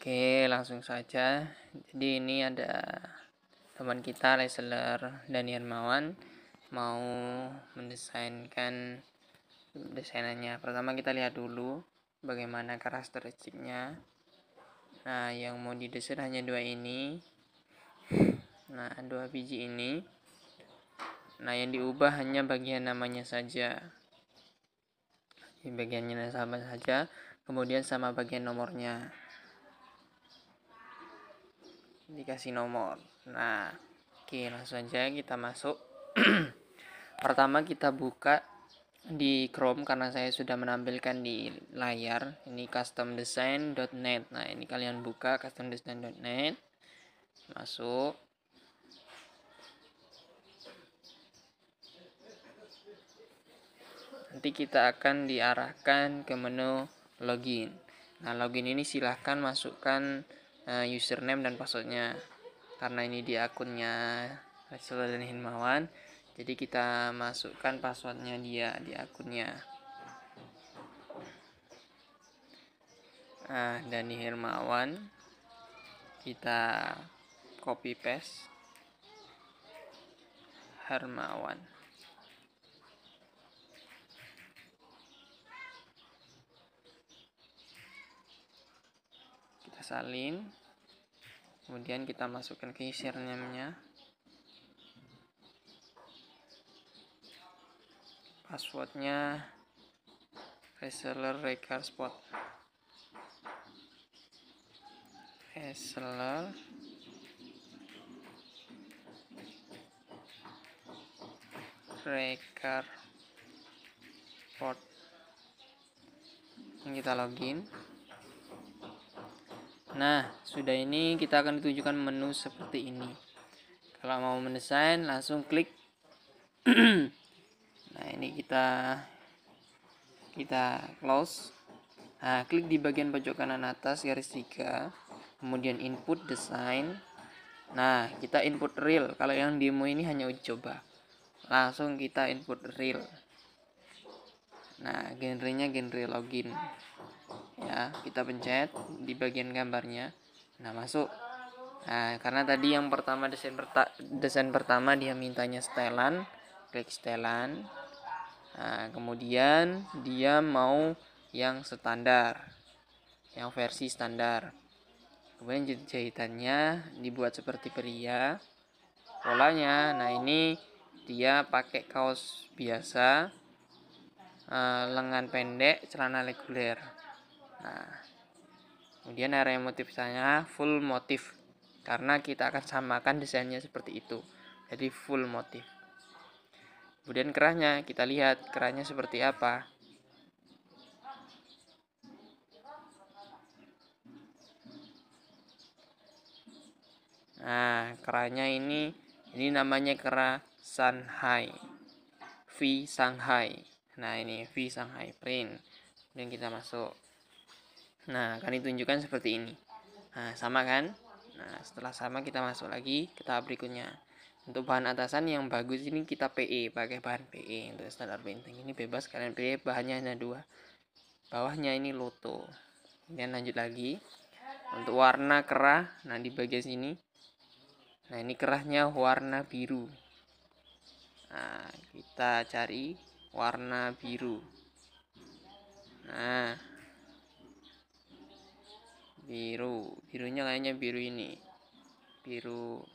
Oke, langsung saja. Jadi ini ada teman kita, reseller Dani Hermawan, mau mendesainkan desainannya. Pertama kita lihat dulu bagaimana karakteristiknya. Nah, yang mau didesain hanya dua ini. Nah, dua biji ini. Nah, yang diubah hanya bagian namanya saja. Di bagiannya sama saja, kemudian sama bagian nomornya. Dikasih nomor. Nah, oke, langsung aja kita masuk. Pertama kita buka di Chrome karena saya sudah menampilkan di layar. Ini customdesign.net. Nah, ini kalian buka customdesign.net. Masuk. Nanti kita akan diarahkan ke menu login. Nah, login ini silahkan masukkan username dan passwordnya, karena ini di akunnya Reseller Dani Hermawan, jadi kita masukkan passwordnya dia di akunnya. Nah, Dani Hermawan, kita copy paste Hermawan. Kita salin, kemudian kita masukkan ke username-nya, passwordnya reseller recar spot, reseller recar spot. Kita login. Nah, sudah ini kita akan ditunjukkan menu seperti ini. Kalau mau mendesain langsung klik. Nah, ini kita close. Nah, klik di bagian pojok kanan atas garis 3, kemudian input design. Nah, kita input real. Kalau yang demo ini hanya uji coba. Langsung kita input real. Nah, genrenya genre login. Ya, kita pencet di bagian gambarnya. Nah, masuk. Nah, karena tadi yang pertama desain pertama dia mintanya setelan, klik setelan. Nah, kemudian dia mau yang standar, yang versi standar. Kemudian jahitannya dibuat seperti pria. Polanya, nah ini dia pakai kaos biasa, lengan pendek, celana reguler. Nah, kemudian area motifnya full motif, karena kita akan samakan desainnya seperti itu, jadi full motif. Kemudian kerahnya, kita lihat kerahnya seperti apa. Nah, kerahnya ini namanya kerah Shanghai, V Shanghai. Nah, ini V Shanghai print. Kemudian kita masuk. Nah, akan ditunjukkan seperti ini. Nah, sama kan? Nah, setelah sama kita masuk lagi ke tahap berikutnya. Untuk bahan atasan yang bagus ini kita PE, pakai bahan PE. Untuk standar painting ini bebas, kalian pilih bahannya hanya 2. Bawahnya ini Loto. Kemudian lanjut lagi. Untuk warna kerah, nah di bagian sini. Nah, ini kerahnya warna biru. Nah, kita cari warna biru. Nah, birunya kayaknya biru ini, biru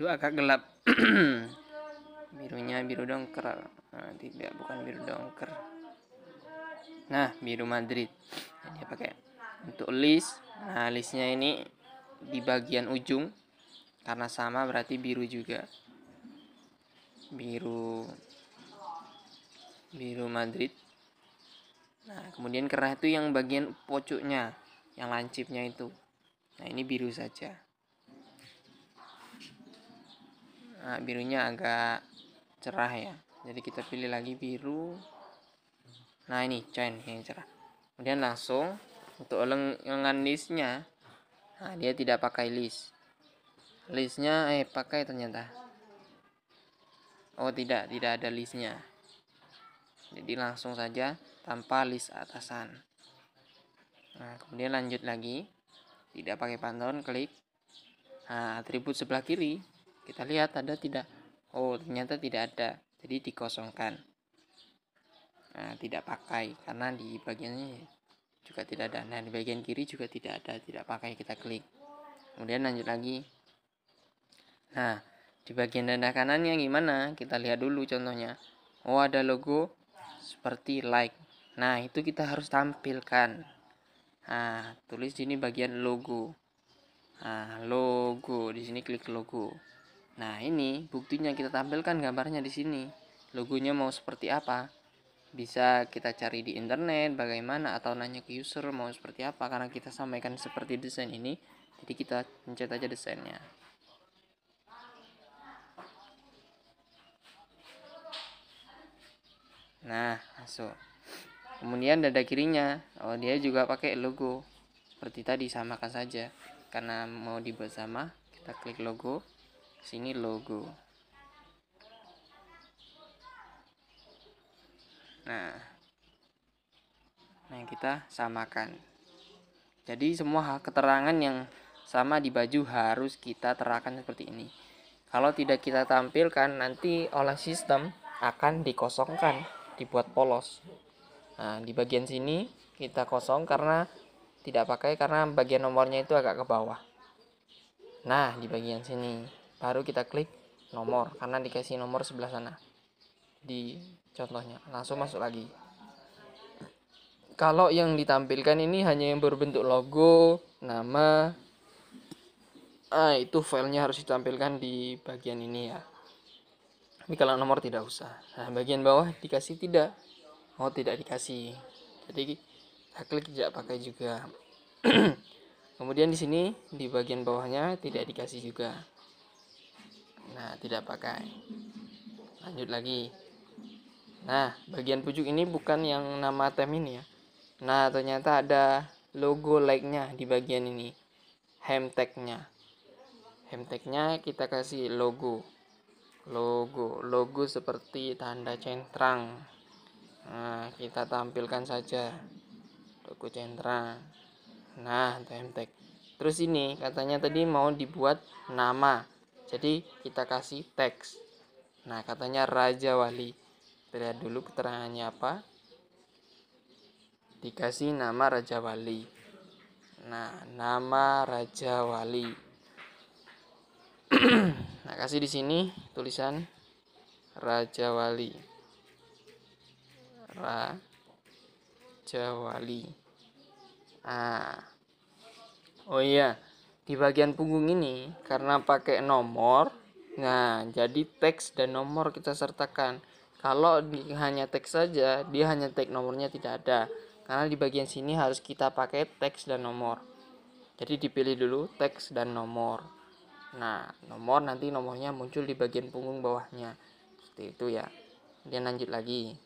agak gelap. Birunya biru dongker. Nah, tidak, bukan biru dongker. Nah, biru Madrid. Nah, dia pakai untuk list. Nah, listnya ini di bagian ujung, karena sama berarti biru juga, biru Madrid. Nah, kemudian kerah itu yang bagian pojoknya, yang lancipnya itu. Nah, ini biru saja. Nah, birunya agak cerah ya, jadi kita pilih lagi biru. Nah, ini chain yang cerah. Kemudian langsung untuk lengan listnya, nah dia tidak pakai listnya pakai ternyata. Oh, tidak ada listnya. Jadi langsung saja tanpa list atasan. Nah, kemudian lanjut lagi, tidak pakai pantun, klik. Nah, atribut sebelah kiri kita lihat ada tidak? Oh, ternyata tidak ada, jadi dikosongkan. Nah, tidak pakai karena di bagiannya juga tidak ada. Nah, di bagian kiri juga tidak ada, tidak pakai, kita klik. Kemudian lanjut lagi. Nah, di bagian dada kanannya gimana? Kita lihat dulu contohnya. Oh, ada logo seperti like. Nah, itu kita harus tampilkan. Nah, tulis di sini bagian logo. Nah, logo, di sini klik logo. Nah, ini buktinya kita tampilkan gambarnya di sini. Logonya mau seperti apa? Bisa kita cari di internet bagaimana, atau nanya ke user mau seperti apa, karena kita sampaikan seperti desain ini. Jadi kita pencet aja desainnya. Nah, masuk. Kemudian dada kirinya, oh dia juga pakai logo. Seperti tadi, samakan saja. Karena mau dibuat sama, kita klik logo. Sini logo. Nah, kita samakan. Jadi semua keterangan yang sama di baju harus kita terangkan seperti ini. Kalau tidak kita tampilkan, nanti oleh sistem akan dikosongkan, dibuat polos. Nah, di bagian sini kita kosong karena tidak pakai, karena bagian nomornya itu agak ke bawah. Nah, di bagian sini baru kita klik nomor, karena dikasih nomor sebelah sana. Di contohnya langsung masuk lagi. Kalau yang ditampilkan ini hanya yang berbentuk logo, nama, itu filenya harus ditampilkan di bagian ini ya. Tapi kalau nomor tidak usah. Nah, bagian bawah dikasih tidak. Oh, tidak dikasih. Jadi kita klik tidak pakai juga. Kemudian di sini di bagian bawahnya tidak dikasih juga. Nah, tidak pakai. Lanjut lagi. Nah, bagian pucuk ini bukan yang nama tem ini ya. Nah, ternyata ada logo like-nya di bagian ini. Hem tag-nya. Hem tag-nya kita kasih logo. Logo seperti tanda centrang. Nah, kita tampilkan saja logo centrang. Nah, hem tag. Terus ini katanya tadi mau dibuat nama. Jadi kita kasih teks. Nah, katanya Raja Wali. Kita lihat dulu keterangannya apa. Dikasih nama Raja Wali. Nah, nama Raja Wali. Nah, kasih di sini tulisan Raja Wali. Raja Wali. Ah. Oh iya, di bagian punggung ini karena pakai nomor, nah jadi teks dan nomor kita sertakan. Kalau hanya teks saja, dia hanya tag, nomornya tidak ada. Karena di bagian sini harus kita pakai teks dan nomor. Jadi dipilih dulu teks dan nomor. Nah, nomor nanti nomornya muncul di bagian punggung bawahnya. Seperti itu ya. Kemudian lanjut lagi.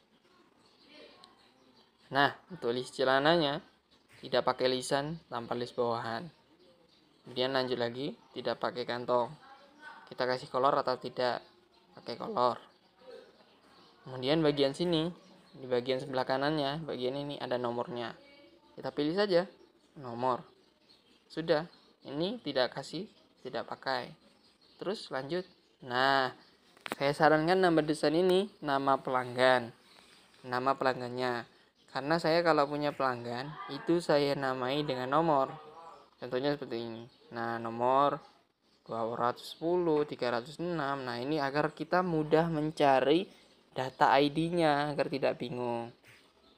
Nah, untuk list celananya tidak pakai lisan, tanpa list bawahan. Kemudian lanjut lagi, tidak pakai kantong. Kita kasih kolor atau tidak, pakai kolor. Kemudian bagian sini, di bagian sebelah kanannya, bagian ini ada nomornya. Kita pilih saja nomor. Sudah, ini tidak kasih, tidak pakai. Terus lanjut. Nah, saya sarankan nama desain ini nama pelanggan. Nama pelanggannya. Karena saya kalau punya pelanggan, itu saya namai dengan nomor. Contohnya seperti ini. Nah, nomor 210, 306. Nah, ini agar kita mudah mencari data ID-nya agar tidak bingung.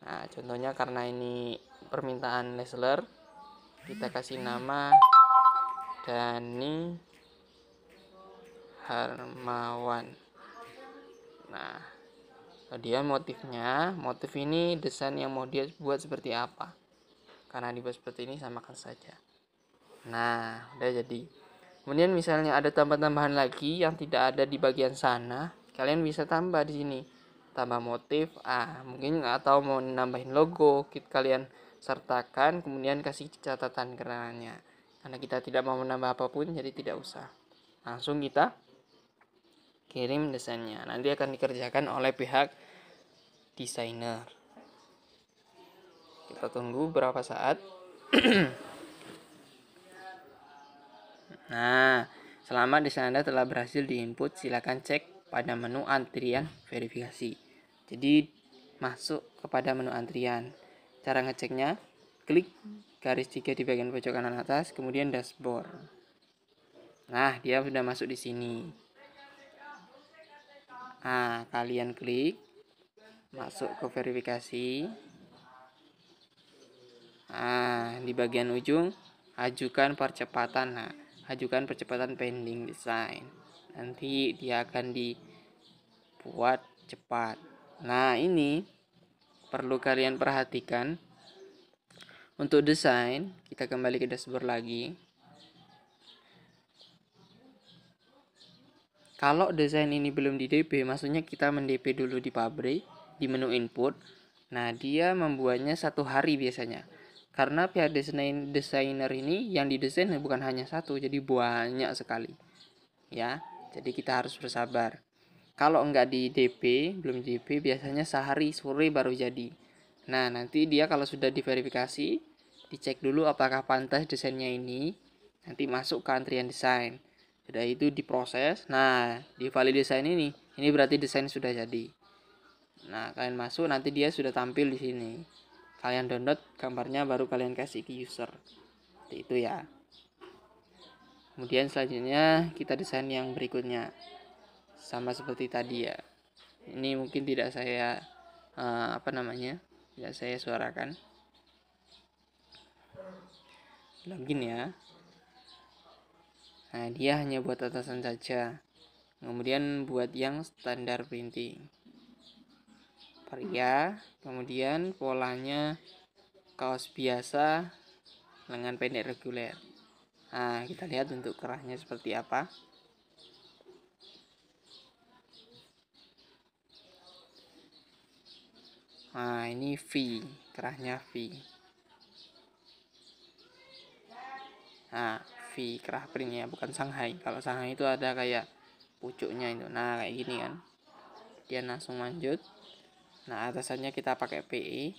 Nah, contohnya karena ini permintaan Lesler, kita kasih nama Dani Harmawan. Nah, kemudian motif ini desain yang mau dia buat seperti apa. Karena dibuat seperti ini, samakan saja. Nah, udah jadi. Kemudian misalnya ada tambahan lagi yang tidak ada di bagian sana, kalian bisa tambah di sini. Tambah motif, mungkin atau mau nambahin logo, kalian sertakan, kemudian kasih catatan keterangannya. Karena kita tidak mau menambah apapun, jadi tidak usah. Langsung kita kirim desainnya. Nanti akan dikerjakan oleh pihak designer. Kita tunggu berapa saat. Nah, selama desain Anda telah berhasil diinput, silakan cek pada menu antrian verifikasi. Jadi masuk kepada menu antrian. Cara ngeceknya, klik garis 3 di bagian pojok kanan atas, kemudian dashboard. Nah, dia sudah masuk di sini. Nah, kalian klik masuk ke verifikasi. Nah, di bagian ujung ajukan percepatan. Nah, ajukan percepatan pending design. Nanti dia akan dibuat cepat. Nah, ini perlu kalian perhatikan. Untuk desain, kita kembali ke dashboard lagi. Kalau desain ini belum di DP, maksudnya kita men-DP dulu di pabrik, di menu input. Nah, dia membuatnya 1 hari biasanya. Karena pihak desainer ini yang didesain bukan hanya satu, jadi banyak sekali. Ya, jadi kita harus bersabar. Kalau enggak di DP, belum di DP, biasanya sehari sore baru jadi. Nah, nanti dia kalau sudah diverifikasi, dicek dulu apakah pantas desainnya ini, nanti masuk ke antrian desain. Sudah itu diproses. Nah, di valid desain ini berarti desain sudah jadi. Nah, kalian masuk, nanti dia sudah tampil di sini. Kalian download gambarnya, baru kalian kasih ke user. Seperti itu ya. Kemudian selanjutnya kita desain yang berikutnya. Sama seperti tadi ya. Ini mungkin tidak saya tidak saya suarakan. Login ya. Nah, dia hanya buat atasan saja. Kemudian buat yang standar printing. Pria, kemudian polanya kaos biasa, lengan pendek reguler. Nah, kita lihat bentuk kerahnya seperti apa. Nah, ini V, kerahnya V. Nah, V kerah printnya, bukan Shanghai. Kalau Shanghai itu ada kayak pucuknya itu. Nah, kayak gini kan. Dia langsung lanjut. Nah, atasannya kita pakai PE.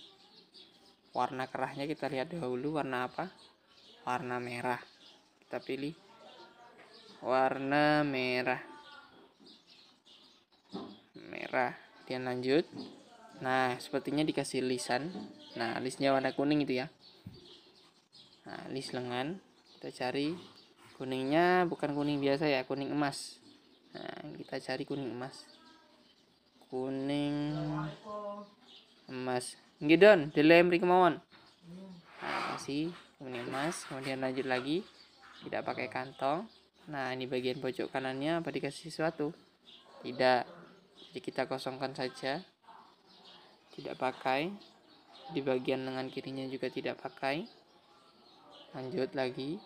Warna kerahnya kita lihat dahulu warna apa? Warna merah. Kita pilih warna merah. Merah. Dia lanjut. Nah, sepertinya dikasih lisan. Nah, listnya warna kuning itu ya. Nah, list lengan. Kita cari kuningnya, bukan kuning biasa ya, kuning emas. Nah, kita cari kuning emas. Kuning emas. Nggih Don, dilem mriki kemauan. Nah, kasih kuning emas, kemudian lanjut lagi. Tidak pakai kantong. Nah, ini bagian pojok kanannya apa dikasih sesuatu? Tidak. Jadi kita kosongkan saja. Tidak pakai. Di bagian lengan kirinya juga tidak pakai. Lanjut lagi.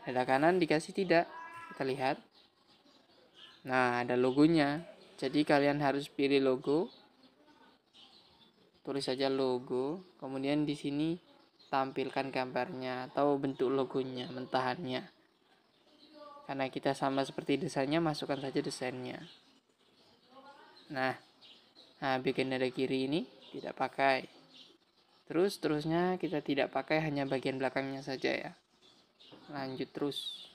Dada kanan dikasih tidak. Kita lihat. Nah, ada logonya. Jadi kalian harus pilih logo. Tulis saja logo. Kemudian di sini tampilkan gambarnya atau bentuk logonya, mentahannya. Karena kita sama seperti desainnya, masukkan saja desainnya. Nah, bagian dada kiri ini tidak pakai. Terusnya kita tidak pakai, hanya bagian belakangnya saja ya. Lanjut terus.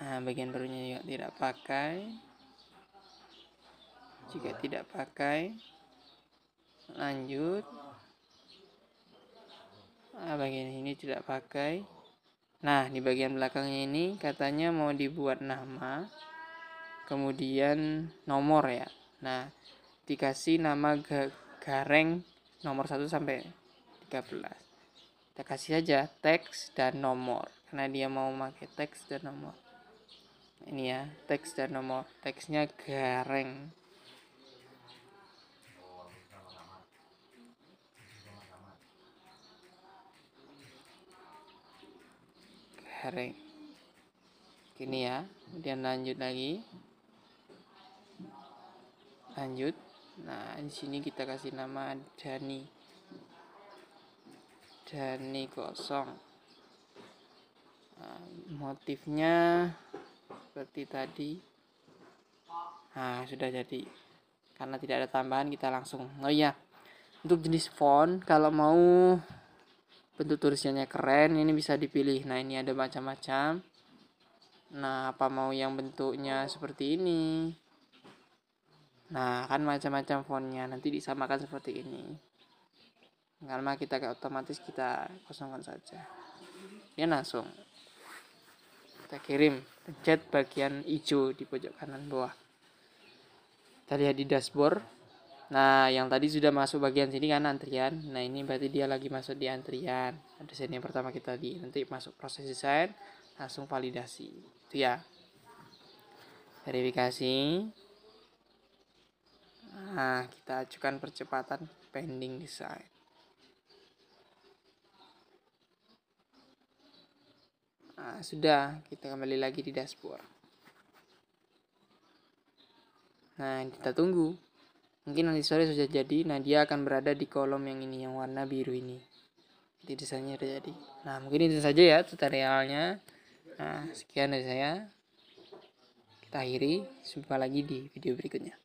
Nah, bagian barunya juga tidak pakai. Jika tidak pakai, lanjut. Nah, bagian ini tidak pakai. Nah, di bagian belakangnya ini katanya mau dibuat nama, kemudian nomor ya. Nah, dikasih nama gareng nomor 1 sampai 13. Kita kasih aja teks dan nomor, karena dia mau pakai teks dan nomor. Ini ya, teks dan nomor. Teksnya gareng. Gareng. Gini ya. Kemudian lanjut lagi. Lanjut. Nah, di sini kita kasih nama Dani. Dani kosong. Nah, motifnya seperti tadi. Nah, sudah jadi. Karena tidak ada tambahan, kita langsung. Oh iya, untuk jenis font, kalau mau bentuk tulisannya keren, ini bisa dipilih. Nah, ini ada macam-macam. Nah, apa mau yang bentuknya seperti ini? Nah, kan macam-macam fontnya. Nanti disamakan seperti ini. Karena kita otomatis kita kosongkan saja. Ya, langsung kita kirim. Pencet bagian hijau di pojok kanan bawah. Kita lihat di dashboard. Nah, yang tadi sudah masuk bagian sini kan antrian. Nah, ini berarti dia lagi masuk di antrian. Desain yang pertama kita nanti masuk proses desain, langsung validasi. Itu ya. Verifikasi. Nah, kita ajukan percepatan pending design. Nah, sudah, kita kembali lagi di dashboard. Nah, kita tunggu. Mungkin nanti sore sudah jadi. Nah, dia akan berada di kolom yang ini, yang warna biru ini. Jadi desainnya sudah jadi. Nah, mungkin itu saja ya tutorialnya. Nah, sekian dari saya. Kita akhiri. Jumpa lagi di video berikutnya.